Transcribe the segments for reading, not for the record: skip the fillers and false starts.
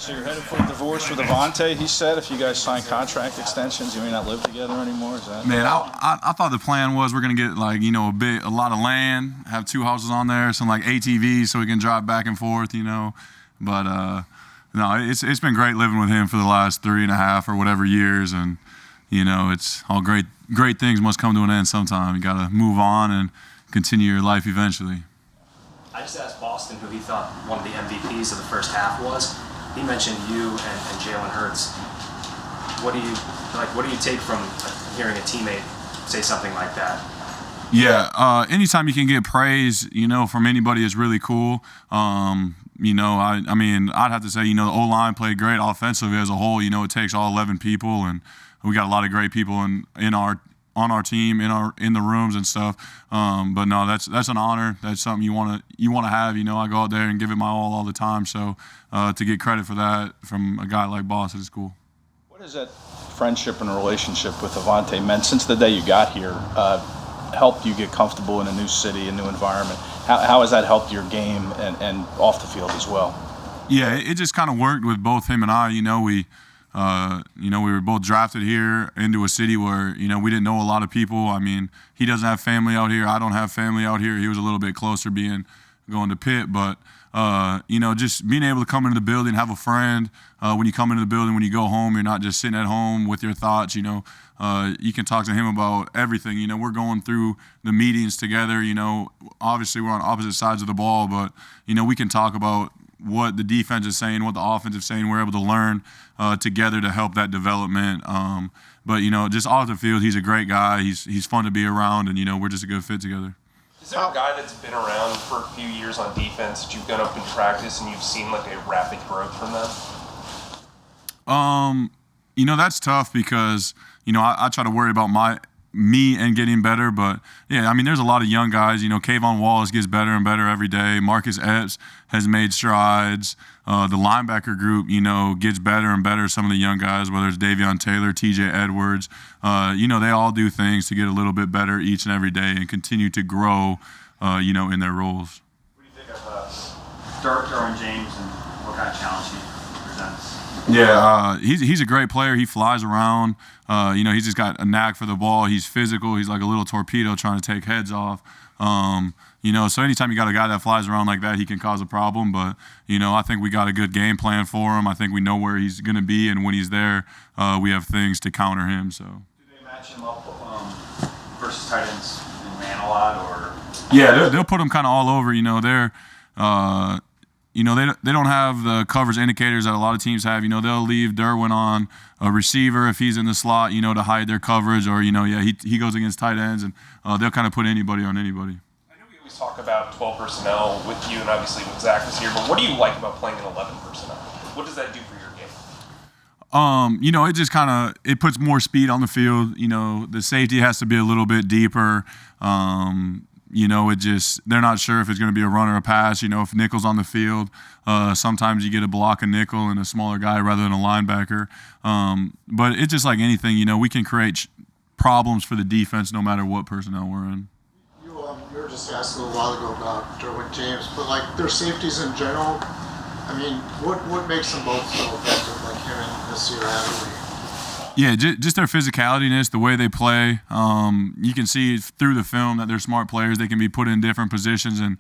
So you're headed for a divorce with Avonte, he said. If you guys sign contract extensions, you may not live together anymore. Is that? Man, I thought the plan was we're gonna get like a lot of land, have 2 houses on there, some like ATVs so we can drive back and forth, But no, it's been great living with him for the last 3.5 or whatever years, and it's all great things must come to an end sometime. You gotta move on and continue your life eventually. I just asked Boston who he thought one of the MVPs of the first half was. He mentioned you and Jalen Hurts. What do you take from hearing a teammate say something like that? Yeah, anytime you can get praise, from anybody is really cool. I mean, I'd have to say, the O-line played great offensively as a whole. It takes all 11 people, and we got a lot of great people on our team, in the rooms and stuff. But no, that's an honor. That's something you want to have. I go out there and give it my all the time. So to get credit for that from a guy like Boston is cool. What has that friendship and relationship with Avonte meant since the day you got here? Helped you get comfortable in a new city, a new environment? How has that helped your game and off the field as well? Yeah, it just kind of worked with both him and I. We were both drafted here into a city where, we didn't know a lot of people. I mean, he doesn't have family out here. I don't have family out here. He was a little bit closer going to Pitt. But, just being able to come into the building, have a friend. When you come into the building, when you go home, you're not just sitting at home with your thoughts, you can talk to him about everything. We're going through the meetings together. Obviously we're on opposite sides of the ball, but, we can talk about what the defense is saying, what the offense is saying. We're able to learn together to help that development. But just off the field, he's a great guy. He's fun to be around, and we're just a good fit together. Is there a guy that's been around for a few years on defense that you've gone up in practice and you've seen like a rapid growth from them? That's tough because I try to worry about me and getting better, but yeah, I mean, there's a lot of young guys. Kayvon Wallace gets better and better every day. Marcus Epps has made strides. The linebacker group, gets better and better. Some of the young guys, whether it's Davion Taylor, TJ Edwards, they all do things to get a little bit better each and every day and continue to grow, in their roles. What do you think of Derwin James and what kind of challenge he presents? Yeah, he's a great player. He flies around. He's just got a knack for the ball. He's physical. He's like a little torpedo trying to take heads off. So anytime you got a guy that flies around like that, he can cause a problem. But, I think we got a good game plan for him. I think we know where he's going to be, and when he's there, we have things to counter him. So. Do they match him up versus tight ends in man a lot, or? Yeah, they'll put him kind of all over. They don't have the coverage indicators that a lot of teams have. They'll leave Derwin on a receiver if he's in the slot, to hide their coverage, or, he goes against tight ends, and they'll kind of put anybody on anybody. I know we always talk about 12 personnel with you and obviously when Zach was here, but what do you like about playing in 11 personnel? What does that do for your game? It just it puts more speed on the field. The safety has to be a little bit deeper. They're not sure if it's going to be a run or a pass. If nickel's on the field, sometimes you get a block a nickel and a smaller guy rather than a linebacker. But it's just like anything, we can create problems for the defense no matter what personnel we're in. You were just asked a little while ago about Derwin James, but like their safeties in general, I mean, what makes them both so effective, like him and Nasir Adderley? Yeah, just their physicality, the way they play. You can see through the film that they're smart players. They can be put in different positions, and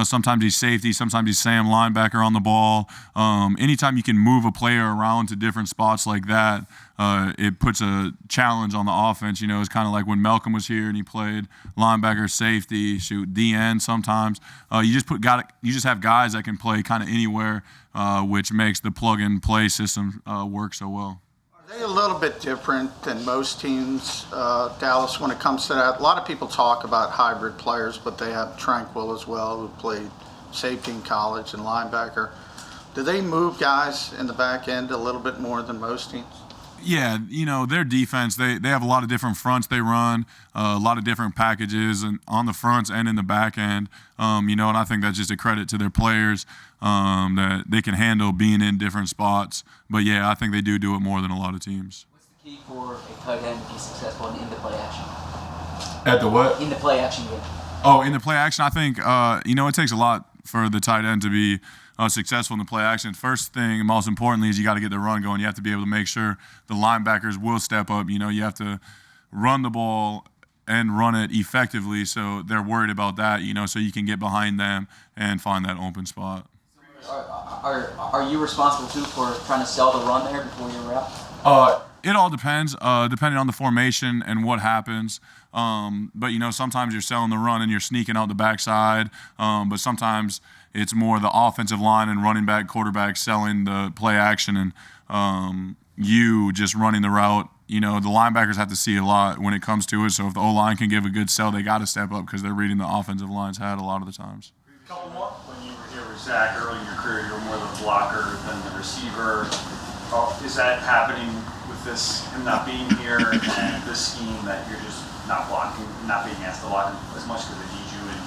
sometimes he's safety, sometimes he's Sam linebacker on the ball. Anytime you can move a player around to different spots like that, it puts a challenge on the offense. It's kind of like when Malcolm was here and he played linebacker, safety, DN sometimes. You just have guys that can play kind of anywhere, which makes the plug-and-play system work so well. Are they a little bit different than most teams, Dallas, when it comes to that? A lot of people talk about hybrid players, but they have Tranquil as well, who played safety in college and linebacker. Do they move guys in the back end a little bit more than most teams? Yeah, their defense, they have a lot of different fronts they run, a lot of different packages and on the fronts and in the back end. And I think that's just a credit to their players that they can handle being in different spots. But, yeah, I think they do it more than a lot of teams. What's the key for a tight end to be successful in the play action? At the what? In the play action game. Oh, in the play action, I think, it takes a lot for the tight end to be successful in the play action, first thing, most importantly, is you got to get the run going. You have to be able to make sure the linebackers will step up. You know, you have to run the ball and run it effectively, so they're worried about that, you know, so you can get behind them and find that open spot. Are you responsible too for trying to sell the run there before your route? It all depends, depending on the formation and what happens. But, you know, sometimes you're selling the run and you're sneaking out the backside. But sometimes it's more the offensive line and running back, quarterback selling the play action and you just running the route. You know, the linebackers have to see a lot when it comes to it. So if the O-line can give a good sell, they got to step up because they're reading the offensive line's hat a lot of the times. A couple more. When you were here with Zach early in your career, you were more the blocker than the receiver. Is that happening with this, him not being here and this scheme that you're just not blocking, not being asked to block as much because they need you in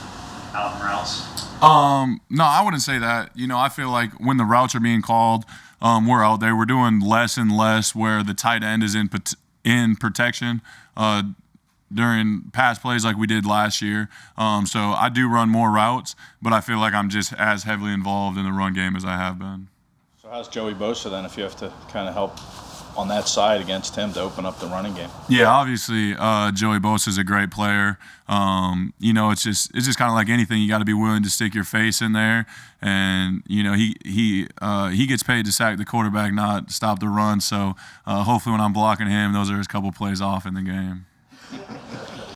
out in routes? No, I wouldn't say that. You know, I feel like when the routes are being called, we're out there. We're doing less and less where the tight end is in protection during pass plays like we did last year. So I do run more routes, but I feel like I'm just as heavily involved in the run game as I have been. So how's Joey Bosa then, if you have to kind of help on that side against him to open up the running game? Yeah, obviously, Joey Bosa is a great player. You know, it's just kind of like anything. You got to be willing to stick your face in there, and you know, he gets paid to sack the quarterback, not stop the run. So hopefully, when I'm blocking him, those are a couple plays off in the game.